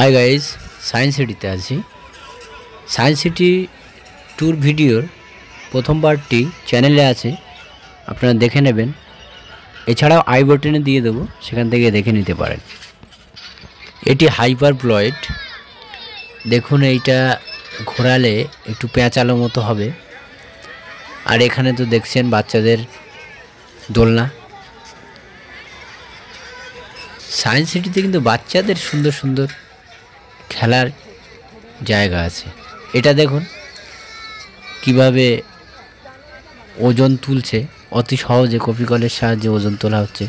Hi guys, science সিটিতে আছি। Science city tour ভিডিওর প্রথম পার্টটি চ্যানেলে আছে, আপনারা দেখে নেবেন। এছাড়াও আই বাটনে দিয়ে দেবো, সেখান থেকে দেখে নিতে পারেন। এটি হাইপারপ্লয়েড। দেখুন, এইটা ঘোরালে একটু পেঁচালো মতো হবে। আর এখানে তো দেখছেন বাচ্চাদের দোলনা। সায়েন্স সিটিতে কিন্তু বাচ্চাদের সুন্দর সুন্দর খেলার জায়গা আছে। এটা দেখুন কিভাবে ওজন তুলছে, অতি সহজে কপি কলের সাহায্যে ওজন তোলা হচ্ছে।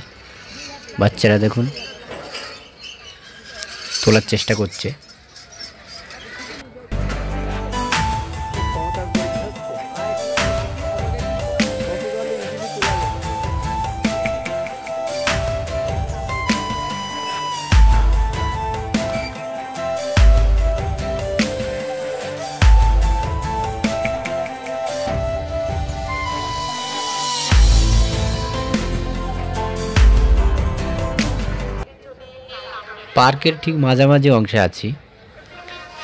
বাচ্চারা দেখুন তোলার চেষ্টা করছে। পার্কের ঠিক মাঝামাঝি অংশে আছি।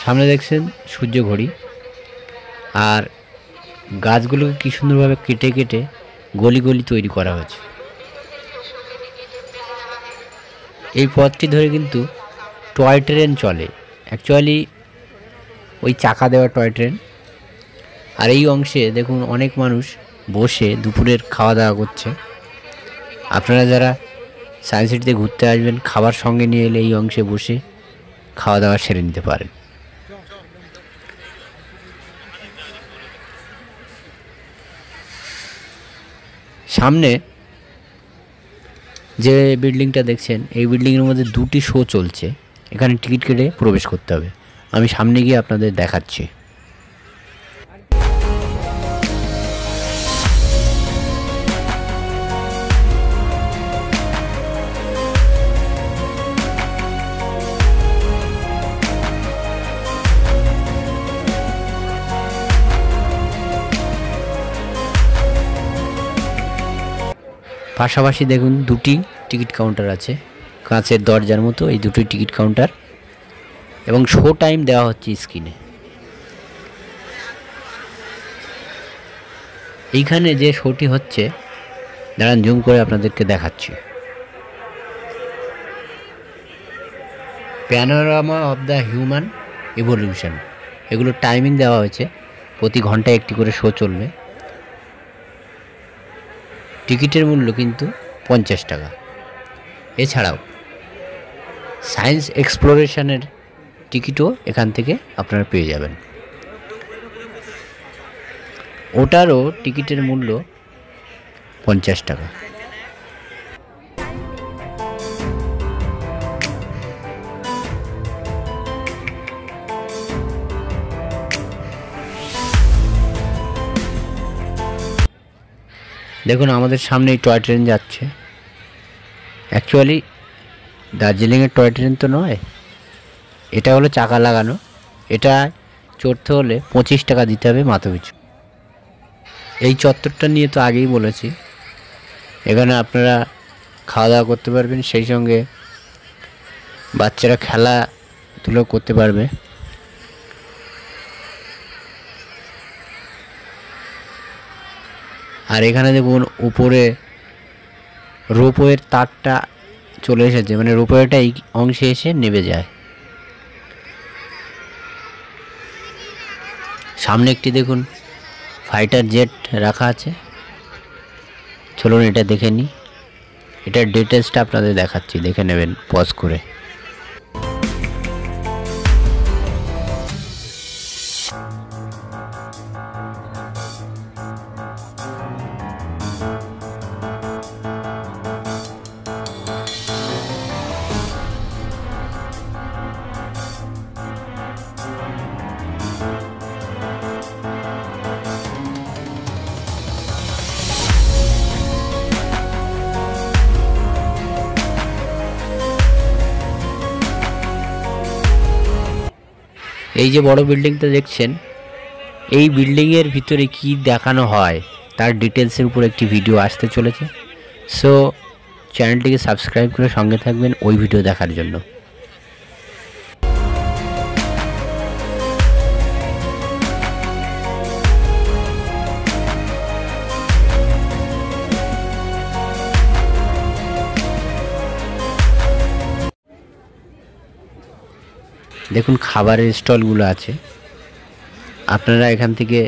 সামনে দেখছেন সূর্য ঘড়ি, আর গাছগুলোকে কী সুন্দরভাবে কেটে কেটে গলি গলি তৈরি করা হয়েছে। এই পথটি ধরে কিন্তু টয় ট্রেন চলে, অ্যাকচুয়ালি ওই চাকা দেওয়া টয় ট্রেন। আর এই অংশে দেখুন অনেক মানুষ বসে দুপুরের খাওয়া দাওয়া করছে। আপনারা যারা সায়েন্স সিটিতে ঘুরতে আসবেন, খাবার সঙ্গে নিয়ে এলে এই অংশে বসে খাওয়া দাওয়া সেরে নিতে পারেন। সামনে যে বিল্ডিংটা দেখছেন, এই বিল্ডিংয়ের মধ্যে দুটি শো চলছে। এখানে টিকিট কেটে প্রবেশ করতে হবে। আমি সামনে গিয়ে আপনাদের দেখাচ্ছি। পাশাপাশি দেখুন দুটি টিকিট কাউন্টার আছে, কাঁচের দরজার মতো এই দুটি টিকিট কাউন্টার, এবং শো টাইম দেওয়া হচ্ছে স্ক্রিনে। এইখানে যে শোটি হচ্ছে, দাঁড়ান জুম করে আপনাদেরকে দেখাচ্ছি। Panorama of the human evolution, এগুলো টাইমিং দেওয়া হয়েছে, প্রতি ঘন্টায় একটি করে শো চলবে। টিকিটের মূল্য কিন্তু 50 টাকা। এছাড়াও সায়েন্স এক্সপ্লোরেশনের টিকিটও এখান থেকে আপনারা পেয়ে যাবেন। ওটারও টিকিটের মূল্য 50 টাকা। দেখুন আমাদের সামনে এই টয় ট্রেন যাচ্ছে। অ্যাকচুয়ালি দার্জিলিংয়ের টয় ট্রেন তো নয়, এটা হলো চাকা লাগানো। এটা চড়তে হলে 25 টাকা দিতে হবে মাথাপিছু। এই চত্বরটা নিয়ে তো আগেই বলেছি, এখানে আপনারা খাওয়া দাওয়া করতে পারবেন, সেই সঙ্গে বাচ্চারা খেলাধুলো করতে পারবে। আর এখানে দেখুন উপরে রোপওয়ের তারটা চলে এসেছে, মানে রোপওয়েটা এই অংশে এসে নেমে যায়। সামনে একটি দেখুন ফাইটার জেট রাখা আছে। চলুন এটা দেখে নিই। এটার ডিটেলসটা আপনাদের দেখাচ্ছি, দেখে নেবেন পজ করে। এই যে বড় বিল্ডিংটা দেখছেন, এই বিল্ডিংয়ের ভিতরে কি দেখানো হয় তার ডিটেলসের উপর একটি ভিডিও আসতে চলেছে। সো চ্যানেলটিকে সাবস্ক্রাইব করে সঙ্গে থাকবেন ওই ভিডিও দেখার জন্য। দেখুন খাবারের স্টলগুলো আছে। আপনারা এখান থেকে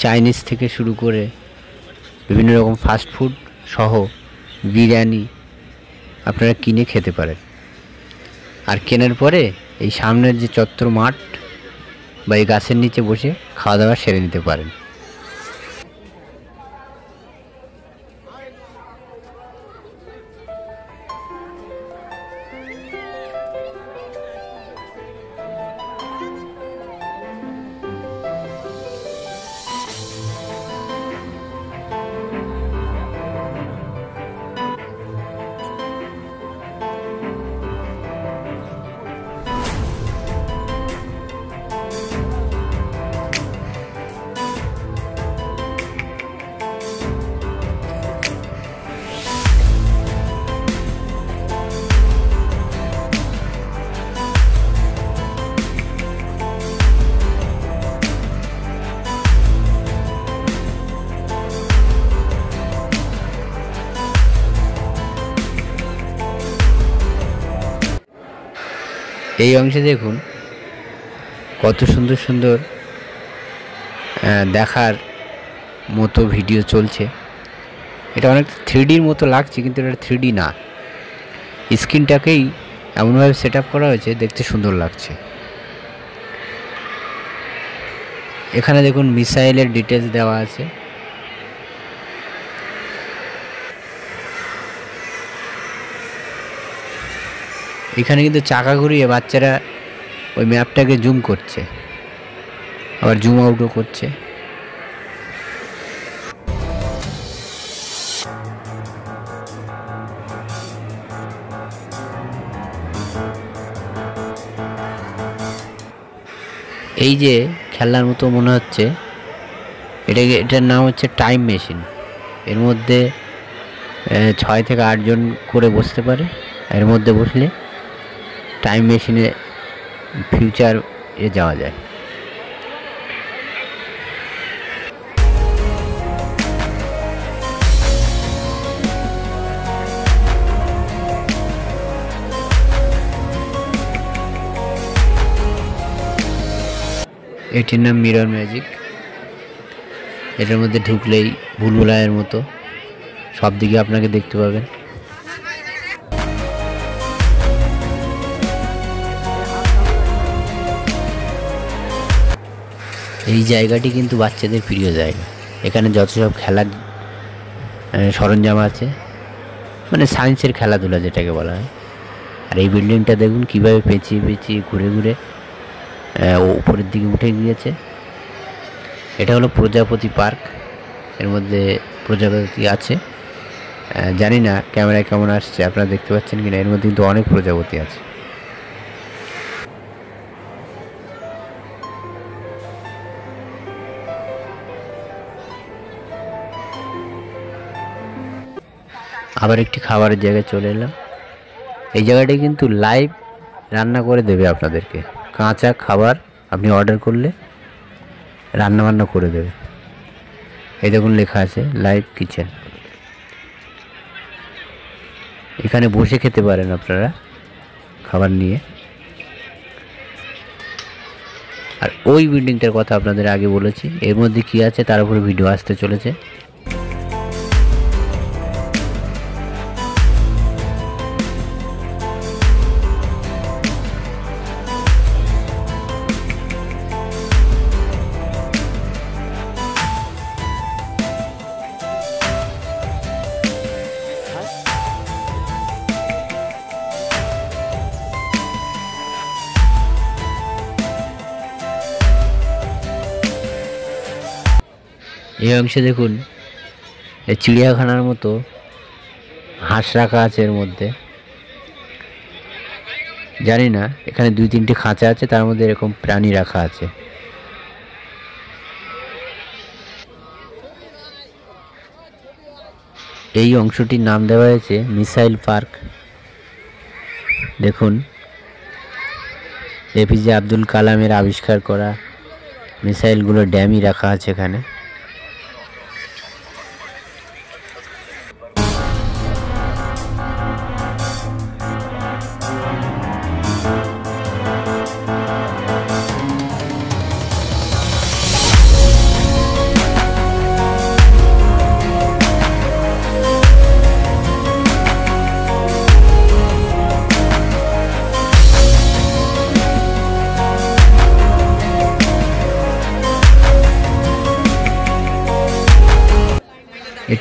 চাইনিজ থেকে শুরু করে বিভিন্ন রকম ফাস্ট ফুড সহ বিরিয়ানি আপনারা কিনে খেতে পারেন। আর কেনার পরে এই সামনের যে চত্বর মাঠ বা এই গাছের নিচে বসে খাওয়া দাওয়া সেরে নিতে পারেন। এই অংশে দেখুন কত সুন্দর সুন্দর দেখার মতো ভিডিও চলছে। এটা অনেক 3Dর মতো লাগছে, কিন্তু এটা 3D না। স্ক্রিনটাকেই এমনভাবে সেট আপ করা হয়েছে, দেখতে সুন্দর লাগছে। এখানে দেখুন মিসাইলের ডিটেলস দেওয়া আছে। এখানে কিন্তু চাকা ঘুরিয়ে বাচ্চারা ওই ম্যাপটাকে জুম করছে, আবার জুম আউটও করছে। এই যে খেলনার মতো মনে হচ্ছে, এটার নাম হচ্ছে টাইম মেশিন। এর মধ্যে 6 থেকে 8 জন করে বসতে পারে। এর মধ্যে বসলে টাইম মেশিনে ফিউচার যাওয়া যায়। এটির নাম মিরর ম্যাজিক। এটার মধ্যে ঢুকলেই ভুলভুলাইয়ের মতো সব দিকে আপনাকে দেখতে পাবেন। এই জায়গাটি কিন্তু বাচ্চাদের প্রিয় জায়গা। এখানে যত সব খেলার সরঞ্জাম আছে, মানে সায়েন্সের খেলাধুলা যেটাকে বলা হয়। আর এই বিল্ডিংটা দেখুন কীভাবে পেঁচিয়ে পেঁচিয়ে ঘুরে ঘুরে উপরের দিকে উঠে গিয়েছে। এটা হলো প্রজাপতি পার্ক। এর মধ্যে প্রজাপতি আছে, জানি না ক্যামেরায় কেমন আসছে, আপনারা দেখতে পাচ্ছেন কিনা। এর মধ্যে কিন্তু অনেক প্রজাপতি আছে। আবার একটি খাবারের জায়গায় চলে এলাম। এই জায়গাটি কিন্তু লাইভ রান্না করে দেবে আপনাদেরকে। কাঁচা খাবার আপনি অর্ডার করলে রান্না বান্না করে দেবে। এই দেখুন লেখা আছে লাইভ কিচেন। এখানে বসে খেতে পারেন আপনারা খাবার নিয়ে। আর ওই বিল্ডিংটার কথা আপনাদের আগে বলেছি, এর মধ্যে কি আছে তার উপরে ভিডিও আসতে চলেছে। এই অংশে দেখুন এই চিড়িয়াখানার মতো হাঁস রাখা আছে। এর মধ্যে জানি না, এখানে 2-3টি খাঁচা আছে, তার মধ্যে এরকম প্রাণী রাখা আছে। এই অংশটির নাম দেওয়া হয়েছে মিসাইল পার্ক। দেখুন এপিজে আব্দুল কালামের আবিষ্কার করা মিসাইলগুলো ড্যামই রাখা আছে এখানে।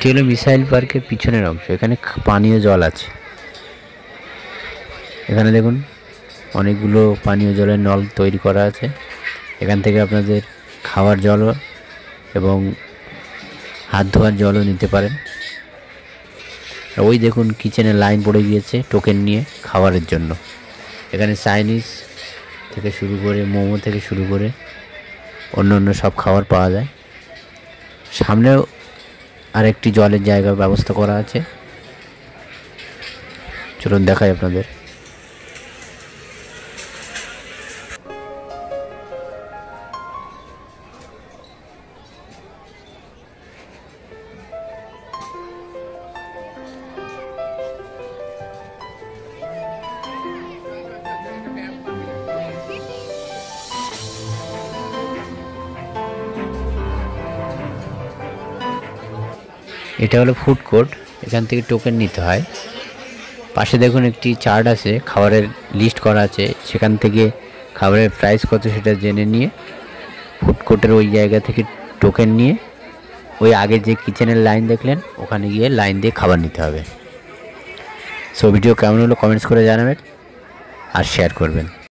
এটি হলো মিসাইল পার্কের পিছনের অংশ। এখানে পানীয় জল আছে। এখানে দেখুন অনেকগুলো পানীয় জলের নল তৈরি করা আছে। এখান থেকে আপনাদের খাওয়ার জলও এবং হাত ধোয়ার জলও নিতে পারেন। ওই দেখুন কিচেনে লাইন পড়ে গিয়েছে টোকেন নিয়ে খাবারের জন্য। এখানে চাইনিজ থেকে শুরু করে মোমো থেকে শুরু করে অন্য অন্য সব খাবার পাওয়া যায়। সামনেও আরেকটি জলের জায়গার ব্যবস্থা করা আছে। চলুন দেখাই আপনাদের। এটা হলো ফুড কোর্ট। এখান থেকে টোকেন নিতে হয়। পাশে দেখুন একটি চার্ট আছে, খাবারের লিস্ট করা আছে। সেখান থেকে খাবারের প্রাইস কত সেটা জেনে নিয়ে ফুড কোর্টের ওই জায়গা থেকে টোকেন নিয়ে ওই আগে যে কিচেনের লাইন দেখলেন ওখানে গিয়ে লাইন দিয়ে খাবার নিতে হবে। সো ভিডিও কেমন হলো কমেন্টস করে জানাবেন আর শেয়ার করবেন।